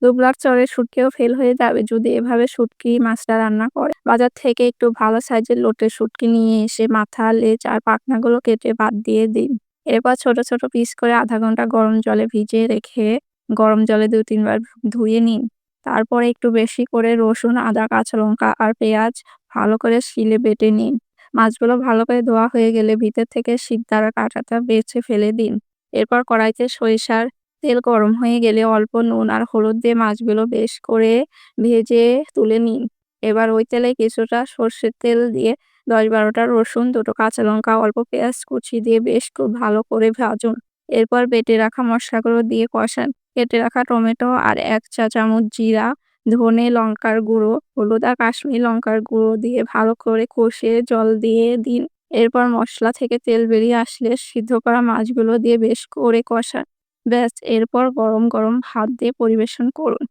দুবলার চরের শুটকিও ফেল হয়ে যাবে যদি এভাবে শুটকি মাছটা রান্না করে। বাজার থেকে একটু ভালো সাইজের লোটে শুটকি নিয়ে এসে মাথা, লেজ আর পাখনাগুলো কেটে বাদ দিয়ে দিন। এরপর ছোট, ছোট পিস করে ০.৫ ঘন্টা গরম জলে ভিজিয়ে রেখে গরম জলে ২-৩ বার ধুয়ে নিন। তারপরে একটু বেশি করে রসুন, আদা, কাঁচা লঙ্কা আর পেঁয়াজ ভালো করে শিলে বেটে নিন। মাছগুলো ভালো করে ধোয়া হয়ে গেলে ভিতর থেকে শিকদাঁড়ার কাঁটাটা বেছে ফেলে দিন। এরপর কড়াইতে সরিষার তেল গরম হয়ে গেলে অল্প নুন আর হলুদ দিয়ে মাছগুলো বেশ করে ভেজে তুলে নিন। এবার ওই তেলে কিছুটা সর্ষের তেল দিয়ে ১০-১২টা রসুন, ২টো কাঁচা লঙ্কা, অল্প পেঁয়াজ কুচি দিয়ে বেশ খুব ভালো করে ভাজুন। এরপর বেটে রাখা মশলাগুলো দিয়ে কষান। কেটে রাখা টমেটো আর ১ চা চামচ জিরা, ধনে, লঙ্কার গুঁড়ো, হলুদ আর কাশ্মীরি লঙ্কার গুঁড়ো দিয়ে ভালো করে কষিয়ে জল দিয়ে দিন। এরপর মশলা থেকে তেল বেরিয়ে আসলে সিদ্ধ করা মাছগুলো দিয়ে বেশ করে কষান। ব্যাস, এরপর গরম, গরম ভাত দিয়ে পরিবেশন করুন।